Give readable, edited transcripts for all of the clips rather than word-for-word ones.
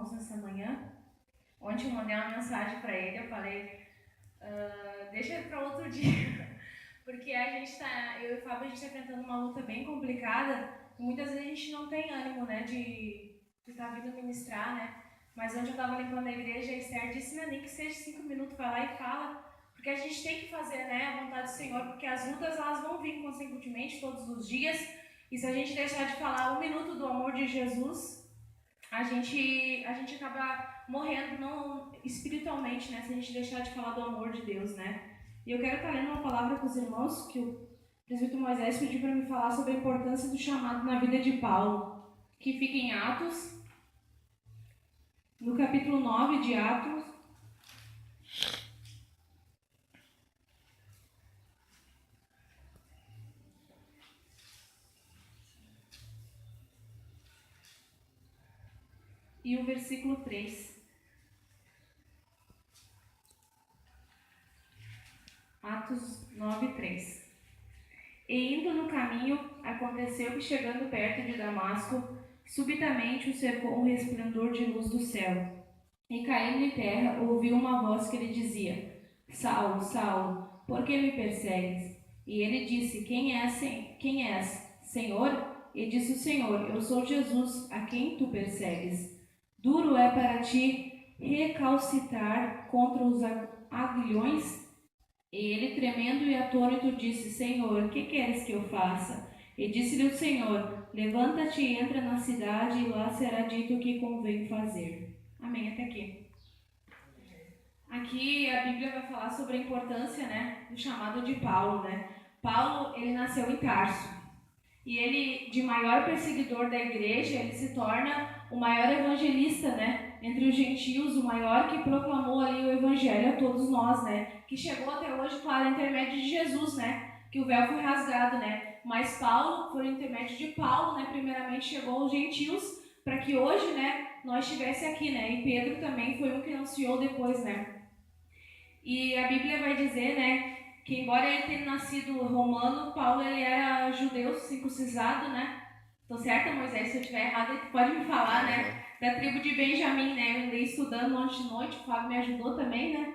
irmãos nessa manhã. Ontem eu mandei uma mensagem para ele, eu falei, deixa para outro dia, porque eu e o Fábio, a gente está enfrentando uma luta bem complicada, e muitas vezes a gente não tem ânimo, né, de estar vindo ministrar, né, mas ontem eu estava limpando a igreja e a Esther disse, nem que seja 5 minutos, vai lá e fala, porque a gente tem que fazer, né, a vontade do Senhor, porque as lutas elas vão vir consecutivamente todos os dias, e se a gente deixar de falar 1 minuto do amor de Jesus, a gente acaba morrendo não espiritualmente, né? Se a gente deixar de falar do amor de Deus, né? E eu quero estar lendo uma palavra com os irmãos que o presbítero Moisés pediu para me falar sobre a importância do chamado na vida de Paulo, que fica em Atos, no capítulo 9 de Atos. E o versículo 3. Atos 9, 3. E indo no caminho, aconteceu que chegando perto de Damasco, subitamente o cercou um resplendor de luz do céu. E caindo em terra, ouviu uma voz que lhe dizia, Saulo, Saulo, por que me persegues? E ele disse, quem és, Senhor? E disse o Senhor, eu sou Jesus, a quem tu persegues. Duro é para ti recalcitrar contra os aguilhões? E ele, tremendo e atônito, disse, Senhor, que queres que eu faça? E disse-lhe o Senhor, levanta-te e entra na cidade, e lá será dito o que convém fazer. Amém, até aqui. Aqui a Bíblia vai falar sobre a importância, né, do chamado de Paulo, né? Paulo, ele nasceu em Tarso. E ele, de maior perseguidor da igreja, ele se torna o maior evangelista, né? Entre os gentios, o maior que proclamou ali o evangelho a todos nós, né? Que chegou até hoje, claro, intermédio de Jesus, né? Que o véu foi rasgado, né? Mas Paulo, por intermédio de Paulo, né? Primeiramente chegou aos gentios, para que hoje, né? Nós estivesse aqui, né? E Pedro também foi um que anunciou depois, né? E a Bíblia vai dizer, né? Que embora ele tenha nascido romano, Paulo ele era judeu circuncisado, né? Tô certa, Moisés? Se eu estiver errado, tu pode me falar, né? Da tribo de Benjamim, né? Eu andei estudando ontem de noite, o Fábio me ajudou também, né?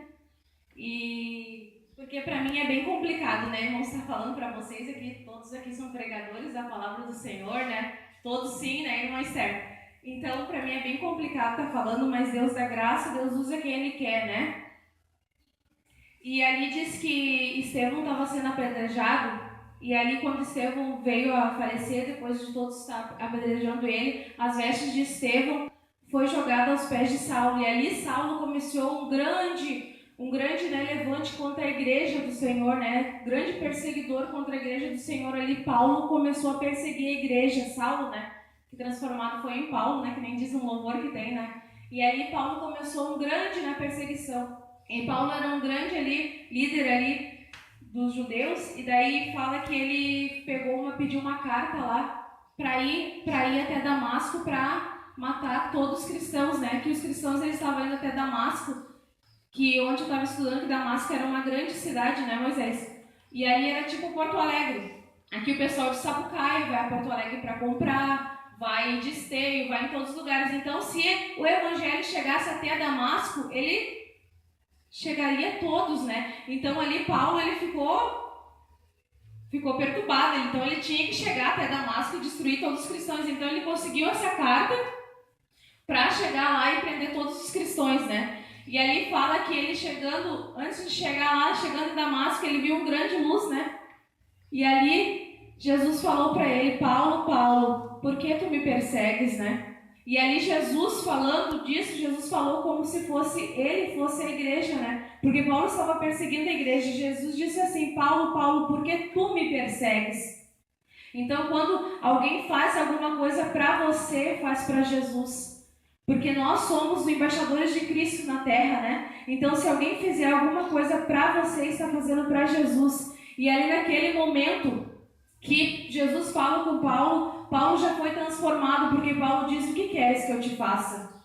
E porque para mim é bem complicado, né? Irmãos, estar falando para vocês aqui, todos aqui são pregadores da palavra do Senhor, né? Todos sim, né? Irmã Esther. Então, para mim é bem complicado estar falando, mas Deus dá graça, Deus usa quem Ele quer, né? E ali diz que Estevão estava sendo apedrejado, e ali quando Estevão veio a falecer, depois de todos estar apedrejando ele, as vestes de Estevão foi jogada aos pés de Saulo, e ali Saulo começou um grande levante contra a igreja do Senhor, né? Grande perseguidor contra a igreja do Senhor. Ali Paulo começou a perseguir a igreja, Saulo, né? Que transformado foi em Paulo, né? Que nem diz um louvor que tem, né? E aí Paulo começou um grande na perseguição. E Paulo era um grande ali, líder ali dos judeus, e daí fala que ele pediu uma carta lá para ir até Damasco para matar todos os cristãos, né? Que os cristãos eles estavam indo até Damasco, que onde eu estava estudando, que Damasco era uma grande cidade, né, Moisés? E ali era tipo Porto Alegre. Aqui o pessoal de Sapucaia vai a Porto Alegre para comprar, vai de Esteio, vai em todos os lugares. Então, se o evangelho chegasse até Damasco, ele chegaria a todos, né? Então ali Paulo ele ficou perturbado, então ele tinha que chegar até Damasco e destruir todos os cristãos. Então ele conseguiu essa carta para chegar lá e prender todos os cristãos, né? E ali fala que ele antes de chegar lá, chegando em Damasco, ele viu um grande luz, né? E ali Jesus falou para ele, Paulo, Paulo, por que tu me persegues, né? E ali Jesus falando disso, Jesus falou como se ele fosse a igreja, né? Porque Paulo estava perseguindo a igreja. Jesus disse assim, Paulo, Paulo, por que tu me persegues? Então, quando alguém faz alguma coisa para você, faz para Jesus. Porque nós somos os embaixadores de Cristo na terra, né? Então, se alguém fizer alguma coisa para você, está fazendo para Jesus. E ali naquele momento que Jesus fala com Paulo, Paulo já foi transformado, porque Paulo diz, o que queres que eu te faça?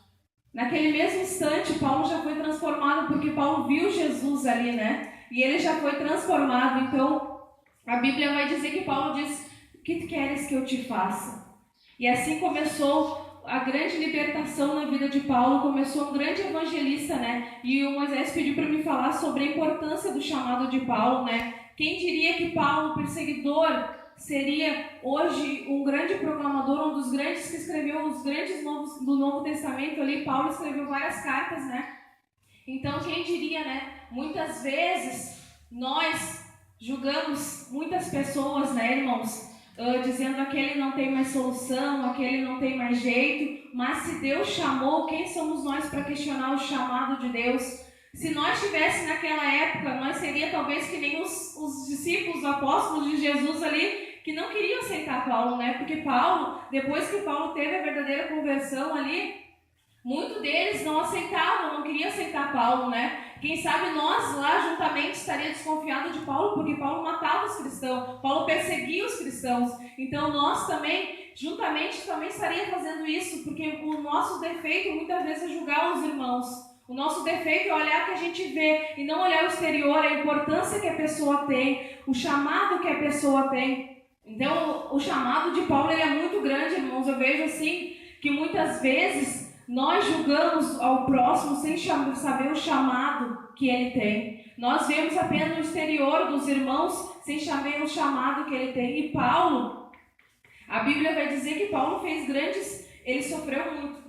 Naquele mesmo instante, Paulo já foi transformado, porque Paulo viu Jesus ali, né? E ele já foi transformado. Então, a Bíblia vai dizer que Paulo diz, o que queres que eu te faça? E assim começou a grande libertação na vida de Paulo, começou um grande evangelista, né? E o Moisés pediu para me falar sobre a importância do chamado de Paulo, né? Quem diria que Paulo, perseguidor, seria hoje um grande proclamador, um dos grandes que escreveu os grandes novos do Novo Testamento ali. Paulo escreveu várias cartas, né? Então, quem diria, né? Muitas vezes nós julgamos muitas pessoas, né, irmãos? Dizendo aquele não tem mais solução, aquele não tem mais jeito. Mas se Deus chamou, quem somos nós para questionar o chamado de Deus? Se nós estivéssemos naquela época, nós seríamos talvez que nem os discípulos, os apóstolos de Jesus ali, que não queriam aceitar Paulo, né? Porque Paulo, depois que Paulo teve a verdadeira conversão ali, muitos deles não aceitavam, não queriam aceitar Paulo, né? Quem sabe nós lá juntamente estaríamos desconfiados de Paulo, porque Paulo matava os cristãos, Paulo perseguia os cristãos. Então nós também, juntamente, também estaríamos fazendo isso, porque o nosso defeito muitas vezes é julgar os irmãos. O nosso defeito é olhar o que a gente vê e não olhar o exterior, a importância que a pessoa tem, o chamado que a pessoa tem. Então o chamado de Paulo ele é muito grande, irmãos. Eu vejo assim que muitas vezes nós julgamos ao próximo sem saber o chamado que ele tem. Nós vemos apenas o exterior dos irmãos sem saber o chamado que ele tem. E Paulo, a Bíblia vai dizer que Paulo fez grandes, ele sofreu muito.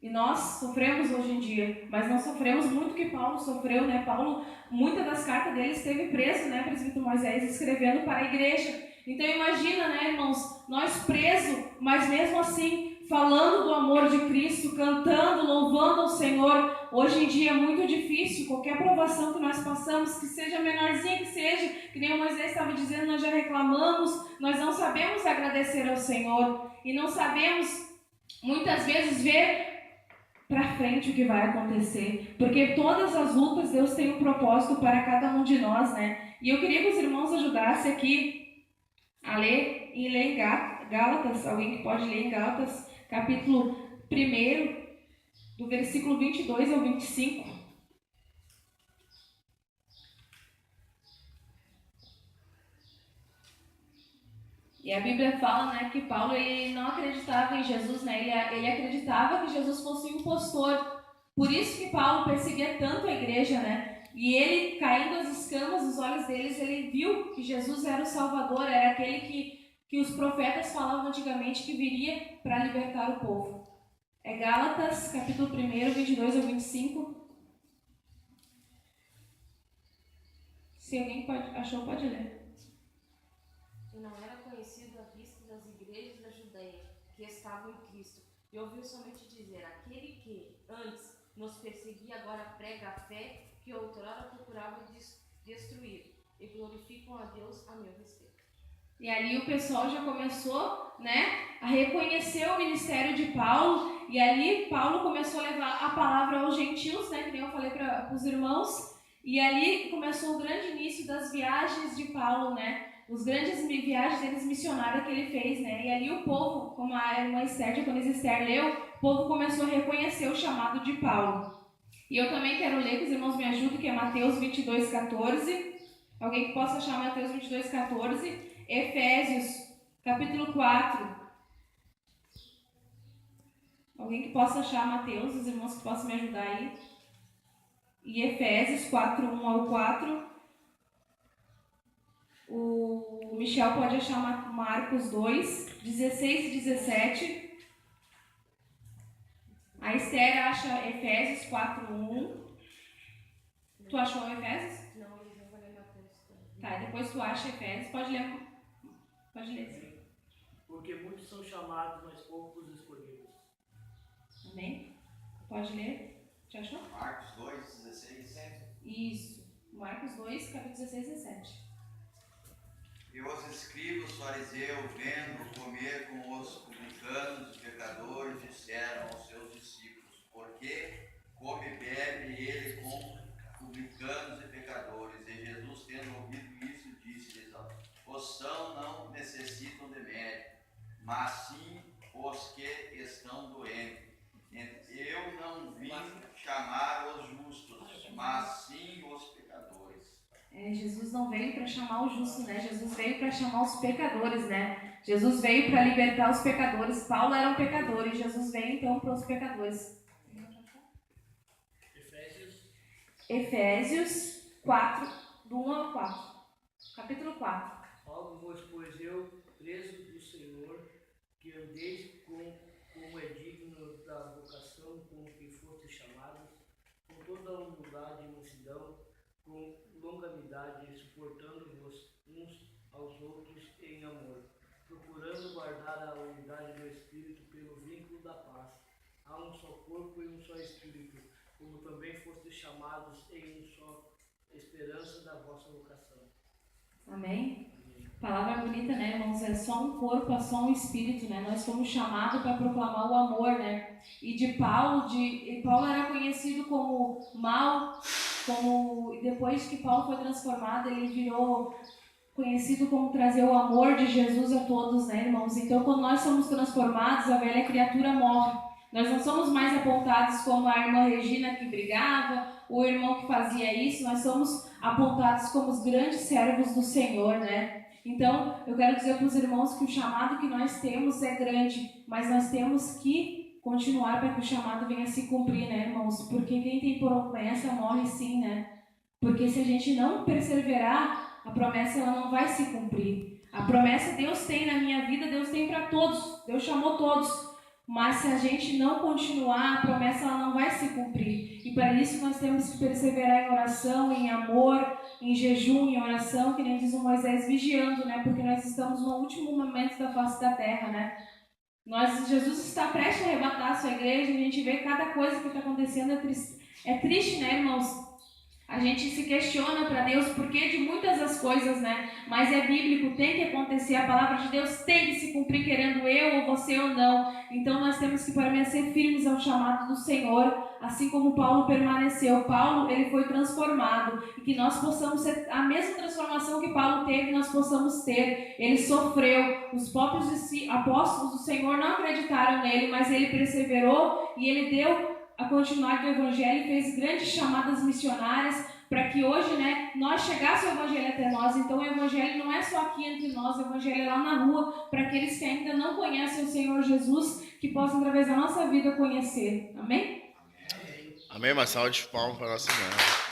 E nós sofremos hoje em dia, mas não sofremos muito que Paulo sofreu, né? Paulo, muitas das cartas dele esteve preso, né? Presbítero Moisés escrevendo para a igreja. Então imagina, né, irmãos, nós presos, mas mesmo assim falando do amor de Cristo, cantando, louvando ao Senhor. Hoje em dia é muito difícil, qualquer provação que nós passamos, que seja menorzinha que seja, que nem o Moisés estava dizendo, nós já reclamamos, nós não sabemos agradecer ao Senhor e não sabemos muitas vezes ver para frente o que vai acontecer, porque todas as lutas Deus tem um propósito para cada um de nós, né? E eu queria que os irmãos ajudassem aqui a ler em Gálatas, alguém que pode ler em Gálatas, capítulo 1, do versículo 22 ao 25. E a Bíblia fala, né, que Paulo ele não acreditava em Jesus, né? Ele acreditava que Jesus fosse um impostor. Por isso que Paulo perseguia tanto a igreja, né? E ele, caindo as escamas dos olhos deles, ele viu que Jesus era o Salvador, era aquele que os profetas falavam antigamente que viria para libertar o povo. É Gálatas, capítulo 1, 22 ao 25. Se alguém achou, pode ler. E não era conhecido à vista das igrejas da Judeia, que estavam em Cristo, e ouviu somente dizer, aquele que antes nos perseguia, agora prega a fé, que outrora procurava destruir, e glorificam a Deus a meu respeito. E ali o pessoal já começou, né, a reconhecer o ministério de Paulo, e ali Paulo começou a levar a palavra aos gentios, né, que nem eu falei para os irmãos, e ali começou o grande início das viagens de Paulo, né, os grandes viagens deles missionárias que ele fez, né, e ali o povo, como a irmã Esther, quando a Esther leu, o povo começou a reconhecer o chamado de Paulo. E eu também quero ler, que os irmãos me ajudem, que é Mateus 22, 14, alguém que possa achar Mateus 22, 14, Efésios, capítulo 4. Alguém que possa achar Mateus, os irmãos que possam me ajudar aí. E Efésios 4, 1 ao 4. O Michel pode achar Marcos 2, 16 e 17. A Esther acha Efésios 4, 1. Tu achou Efésios? Não, eles não vão ler Mateus. Tá, depois tu acha Efésios. Pode ler. Pode ler, sim. Porque muitos são chamados, mas poucos escolhidos. Amém? Pode ler. Já achou? Marcos 2, 16. Isso. Marcos 2, capítulo 16 e 17. E os escribas, fariseus, vendo comer com os publicanos e pecadores, disseram aos seus discípulos, por que come e bebe ele com publicanos e pecadores? E Jesus, tendo ouvido isso, disse-lhes, os sãos não necessitam de médico, mas sim os que estão doentes. Eu não vim chamar os justos, mas sim os pecadores. Jesus não veio para chamar o justo, né? Jesus veio para chamar os pecadores, né? Jesus veio para libertar os pecadores. Paulo era um pecador e Jesus veio então para os pecadores. Efésios 4, do 1 ao 4. Capítulo 4. Rogo-vos, pois eu, preso do Senhor, que andeis como é digno da vocação com que fostes chamados, com toda a humildade e mansidão, com longanimidade, suportando-vos uns aos outros em amor, procurando guardar a unidade do Espírito pelo vínculo da paz. Há um só corpo e um só Espírito, como também fostes chamados em uma só esperança da vossa vocação. Amém? Palavra bonita, né, irmãos? É só um corpo, é só um espírito, né? Nós fomos chamados para proclamar o amor, né? E Paulo era conhecido como mau, depois que Paulo foi transformado, ele virou conhecido como trazer o amor de Jesus a todos, né, irmãos? Então, quando nós somos transformados, a velha criatura morre. Nós não somos mais apontados como a irmã Regina que brigava, o irmão que fazia isso, nós somos apontados como os grandes servos do Senhor, né? Então, eu quero dizer para os irmãos que o chamado que nós temos é grande, mas nós temos que continuar para que o chamado venha se cumprir, né, irmãos? Porque quem tem promessa morre sim, né? Porque se a gente não perseverar, a promessa ela não vai se cumprir. A promessa Deus tem na minha vida, Deus tem para todos, Deus chamou todos. Mas se a gente não continuar, a promessa ela não vai se cumprir. E para isso nós temos que perseverar em oração, em amor, em jejum, em oração, que nem diz o Moisés, vigiando, né? Porque nós estamos no último momento da face da terra, né? Jesus está prestes a arrebatar a sua igreja, a gente vê cada coisa que está acontecendo, é triste, né, irmãos? A gente se questiona para Deus por que de muitas das coisas, né? Mas é bíblico, tem que acontecer, a palavra de Deus tem que se cumprir, querendo eu ou você ou não. Então nós temos que permanecer firmes ao chamado do Senhor, assim como Paulo permaneceu. Paulo, ele foi transformado, e que nós possamos ter a mesma transformação que Paulo teve, nós possamos ter. Ele sofreu, os próprios apóstolos do Senhor não acreditaram nele, mas ele perseverou e ele deu a continuar do Evangelho, fez grandes chamadas missionárias para que hoje, né, nós chegasse o Evangelho até nós. Então o Evangelho não é só aqui entre nós, o Evangelho é lá na rua, para aqueles que ainda não conhecem o Senhor Jesus, que possam através da nossa vida conhecer. Amém? Amém, uma salva de palmas para a nossa irmã.